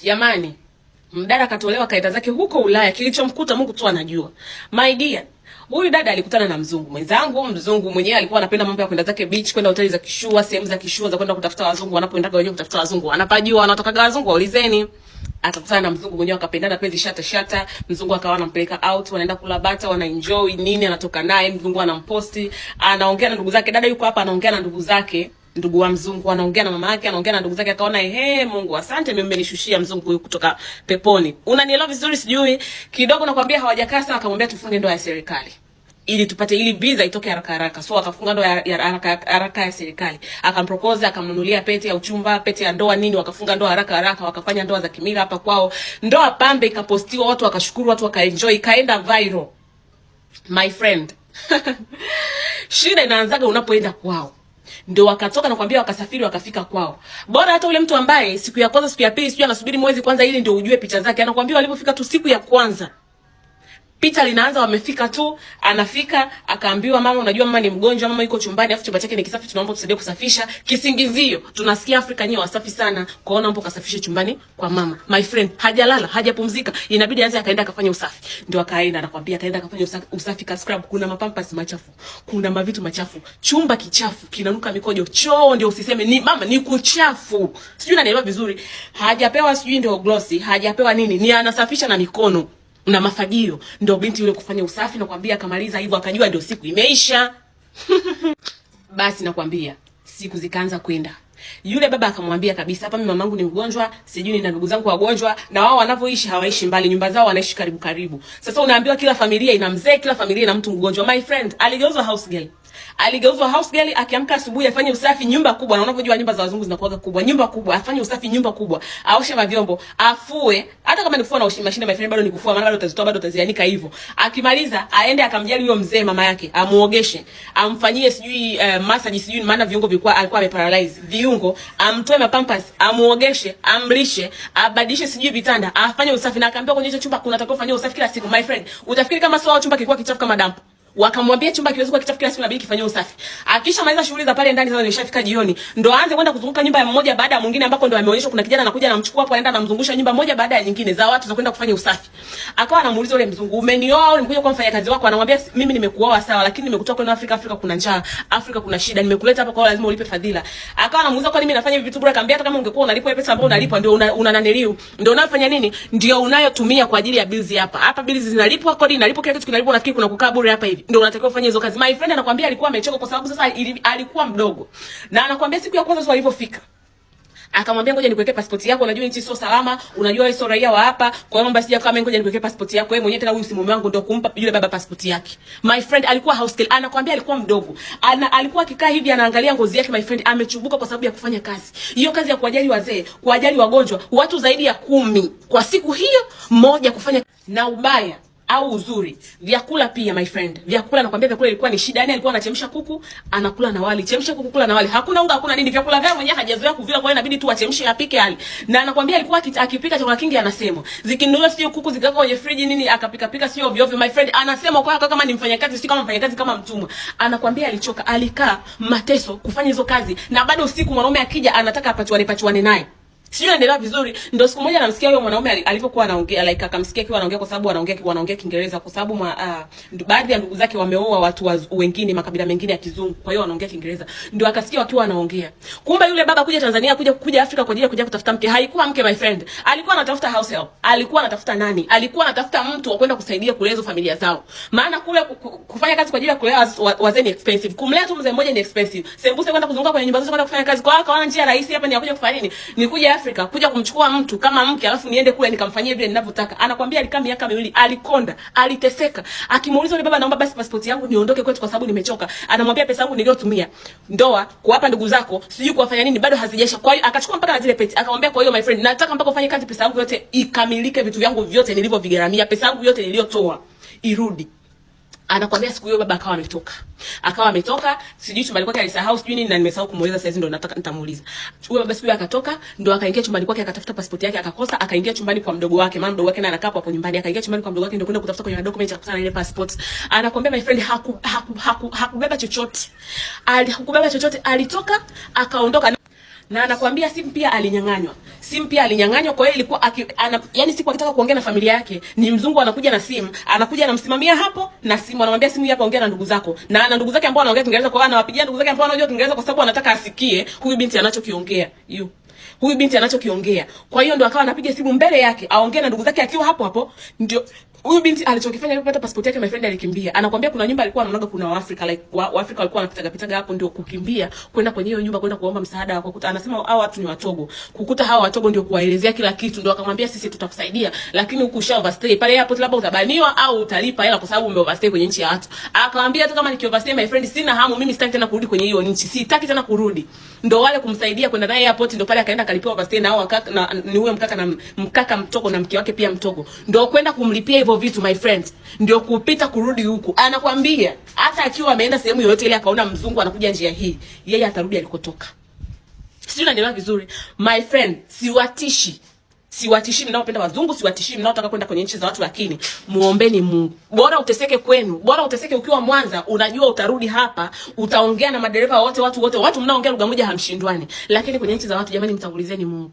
Jamani, mdada katolewa kaenda zake huko Ulaya, kilichomkuta Mungu tu anajua. My dear, huyu dada alikutana na mzungu mwenzangu. Mzungu mwenyewe alikuwa anapenda mambo ya kwenda zake beach, kwenda hoteli za kishua, sehemu za kishua za kwenda kutafuta wazungu wanapoendaga wenyewe kutafuta wazungu. Wanapajua wanatokaga wazungu, waulizeni. Akakutana na mzungu mwenyewe akapendana penzi shata. Mzungu akawa anampeleka out, wanaenda kula bata, wana enjoy nini, anatoka naye, mzungu anamposti, anaongea na ndugu zake. Dada yuko hapa anaongea na ndugu zake. Ndugu wa mzungu anaongea na mama yake, anaongea na ndugu zake, akaona Mungu asante, mimi mmenishushia mzungu huyu kutoka peponi. Unanielewa vizuri sijui. Kidogo nakwambia hawajakaa sana, akamwambia tufunge ndoa ya serikali ili tupate ili visa itoke haraka. So akafunga ndoa ya haraka ya serikali. Akampropose, akamnunulia pete ya uchumba, pete ya ndoa nini, wakafunga ndoa haraka, wakafanya ndoa za kimila hapa kwao. Ndoa pambe ikapostiwa, watu wakashukuru, watu wakaenjoy, kaenda viral. My friend. Shida inaanzaga unapoenda kwao. Ndio wakatoka na kwambia wakasafiri wakafika kwao. Bora hata ule mtu ambaye siku ya kwanza siku ya pili sijui anasubiri mwezi kwanza ili ndio ujue picha zake. Anakuambia walipofika tu siku ya kwanza, picha linaanza wamefika tu, anafika akaambiwa mama, unajua mama ni mgonjwa, mama yuko chumbani afu chumba chake ni kisafi, tunaomba tusaidie kusafisha. Kisingizio, tunasikia Afrika nyewe wasafi sana, kwaona mpo kasafishe chumbani kwa mama. My friend, hajalala, hajapumzika, inabidi aanze akaenda akafanya usafi. Ndio akaenda anakuambia akaenda akafanya usafi ka scrub, kuna mapampers machafu, kuna mavitu machafu, chumba kichafu, kinanuka mikojo, choo ndio usiseme ni mama ni kuchafu. Sijui unanielewa vizuri. Hajapewa sijui ndio glossy, hajapewa nini, ni anasafisha na mikono na mafagio. Ndio binti yule kufanya usafi na kwambia akamaliza hivyo, akajua ndio siku imeisha. Basi nakwambia siku zikaanza kwenda. Yule baba akamwambia kabisa, hapa mimi mamangu ni mgonjwa, sijui nina ndugu zangu wagonjwa, na wao wanavyoishi hawaishi mbali, nyumba zao wanaishi karibu. Sasa unaambiwa kila familia ina mzee, kila familia ina mtu mgonjwa. My friend, aligeuzwa house girl. Akiamka asubuhi afanye usafi nyumba kubwa, na unavyojua nyumba za wazungu zinakuwa kubwa. Nyumba kubwa, afanye usafi nyumba kubwa, aoshe mavyombo, afue. Hata kama ni kufua na mashine, my friend, bado ni kufua, maana bado utazitoa, bado utazianika hivyo. Akimaliza aende akamjali huyo mzee mama yake, amuogeshe, amfanyie sijui massage sijui, maana viungo vilikuwa alikuwa ameparalyze viungo, amtoe mapampers, amuogeshe, amlishe, abadilishe sijui vitanda, afanye usafi. Na akaambia kwenye hicho chumba kunatakiwa kufanywa usafi kila siku. My friend, utafikiri kama sio chumba kilikuwa kichafu kama dampo. Wakamwambia chumba kiwezi kuwa kichafu kila siku, inabidi kifanywe usafi. Akisha maliza shughuli za pale ndani, sasa nishafika jioni, ndo aanze kwenda kuzunguka nyumba mmoja baada ya mwingine, ambako ndo ameonyeshwa kuna kijana anakuja anamchukua hapo, aenda anamzungusha nyumba moja baada ya nyingine za watu za kwenda kufanya usafi. Akawa anamuuliza yule mzungu, umenioa au nimekuja kwa mfanyakazi wako? Anamwambia mimi nimekuoa sawa, lakini nimekutoa kwenda Afrika kuna njaa, Afrika kuna shida, nimekuleta hapa kwa lazima ulipe fadhila. Akawa anamuuliza kwa nini mimi nafanya hivi vitu bure? Akamwambia hata kama ungekuwa unalipwa pesa ambayo unalipwa ndio una naneliu, ndio unafanya nini, ndio unayotumia kwa ajili ya bills hapa bills zinalipwa, kodi inalipwa, kila kitu kinalipwa, nafikiri kuna kukaa bure hapa hivi, ndio unatakiwa kufanya hizo kazi. My friend anakuambia alikuwa amechoka kwa sababu sasa alikuwa mdogo. Na anakuambia siku ya kwanza sio alipofika, akamwambia ngoja nikuwekee passport yako, unajua nchi sio salama, unajua wewe sio raia wa hapa, kwa hiyo mambo sija kama ngoja nikuwekee passport yako. Wewe mwenyewe tena huyu si mume wangu, ndio kumpa yule baba passport yake. My friend alikuwa house girl, anakuambia alikuwa mdogo. Alikuwa akikaa hivi anaangalia ngozi yake, my friend amechubuka kwa sababu ya kufanya kazi. Hiyo kazi ya kuwajali wazee, kuwajali wagonjwa, watu zaidi ya 10 kwa siku hiyo moja kufanya. Na ubaya au uzuri, vyakula pia my friend. Vyakula nakwambia vyakula ilikuwa ni shida. Yani alikuwa anachemsha kuku, anakula na wali. Chemsha kuku, kula na wali. Hakuna unga, hakuna nini. Vyakula vyao mwenyewe hajazoea kuvila, kwa hiyo inabidi tu achemshe apike hali. Na anakwambia alikuwa akipika chakula kingi anasema. Zikinunuliwa sio kuku zikaweka kwenye friji nini, akapika sio ovyo ovyo. My friend anasema kwa kama ni mfanyakazi, si kama mfanyakazi, kama mtumwa. Anakwambia alichoka, alikaa mateso kufanya hizo kazi, na bado usiku mwanaume akija anataka pachuane naye. Sio endelea vizuri. Ndio siku moja namsikia huyo mwanaume alivyokuwa anaongea, like akamsikia akiwa anaongea, kwa sababu wanaongea Kiingereza, kwa sababu baadhi ya ndugu zake wameoa watu wengine makabila mengine ya kizungu, kwa hiyo wanaongea Kiingereza. Ndio akasikia wakiwa wanaongea. Kumbe yule baba kuja Tanzania, kuja Afrika kwa ajili ya kuja kutafuta mke, haikuwa mke my friend. Alikuwa anatafuta house help. Alikuwa anatafuta nani? Alikuwa anatafuta mtu wa kwenda kusaidia kulea familia zao. Maana kule kufanya kazi kwa ajili ya kulea wazee ni expensive. Kumlea tu mzee mmoja ni expensive. Sembuse kwenda kuzunguka kwenye nyumba zote kwenda kufanya kazi. Kwa hiyo akaona njia rahisi hapa ni ya kuja kufanya nini? Ni kuja Afrika, kuja kumchukua mtu kama mke, alafu niende kule nikamfanyie vile ninavyotaka. Anakuambia alikaa miaka 2, alikonda, aliteseka. Akimuuliza yule baba, naomba basi passport yangu niondoke kwetu kwa sababu nimechoka. Anamwambia pesa yangu niliyotumia ndoa kuwapa ndugu zako, sijui kuwafanya nini, bado hazijaisha. Kwa hiyo akachukua mpaka na zile peti. Akamwambia kwa hiyo my friend, nataka mpaka ufanye kazi pesa yangu yote ikamilike, vitu vyangu vyote nilivyovigaramia, pesa yangu yote niliyotoa irudi. Anakuambia siku hiyo baba akawa ametoka, sijui chumbani kwake alisahau sijui nini, na nimesahau kumuuliza, sasa ndo nataka nitamuuliza. Huyo baba siku hiyo akatoka, ndo akaingia chumbani kwake akatafuta passport yake akakosa, akaingia chumbani kwa mdogo wake, maana mdogo wake naye anakaa hapo nyumbani, akaingia chumbani kwa mdogo wake, ndo kwenda kutafuta kwenye document akakutana na ile passport. Anakuambia my friend hakubeba chochote. Hakubeba chochote, alitoka akaondoka. Na anakuambia simu pia alinyang'anywa. Simu pia alinyang'anywa, kwa hiyo ilikuwa yani siku akitaka kuongea na familia yake, ni mzungu anakuja na simu, anakuja anamsimamia hapo na simu, anamwambia simu hapa, ongea na ndugu zako. Na ana ndugu zake ambao wanaongea Kiingereza, kwa hiyo anawapigia ndugu zake ambao wanajua Kiingereza kwa sababu anataka asikie huyu binti anachokiongea. Huyu binti anachokiongea. Kwa hiyo ndo akawa anapiga simu mbele yake, aongee na ndugu zake akiwa hapo hapo. Ndio huyu binti alichokifanya, alipopata passport yake, my friend, alikimbia. Anakuambia kuna nyumba alikuwa anaonaga kuna Waafrika, like Waafrika walikuwa wanapitaga hapo, ndio kukimbia kwenda kwenye hiyo nyumba kwenda kuomba msaada. Kukuta anasema hao watu ni Watogo. Kukuta hao Watogo ndio kuwaelezea kila kitu, ndio akamwambia sisi tutakusaidia, lakini huku usha overstay pale hapo, labda utabaniwa au utalipa hela kwa sababu ume overstay kwenye nchi ya watu. Akamwambia hata kama niki overstay, my friend, sina hamu mimi, sitaki tena kurudi kwenye hiyo nchi, sitaki tena kurudi. Ndio wale kumsaidia kwenda naye airport, ndio pale akaenda kalipiwa overstay na hao kaka, na ni huyo mkaka Mtogo na mke wake pia Mtogo, ndio kwenda kumlipia hivyo vitu, my friend, ndio kupita kurudi huku. Anakuambia hata akiwa ameenda sehemu yoyote ile akaona mzungu anakuja njia hii, yeye atarudi alikotoka. Sio, unaelewa vizuri my friend? Siwatishi ninaopenda wazungu, siwatishi ninaotaka kwenda kwenye nchi za watu, lakini muombeni Mungu. Bora uteseke kwenu, bora uteseke ukiwa Mwanza, unajua utarudi hapa, utaongea na madereva wote, watu mnaongea lugha moja hamshindwani. Lakini kwenye nchi za watu, jamani, mtangulizeni Mungu.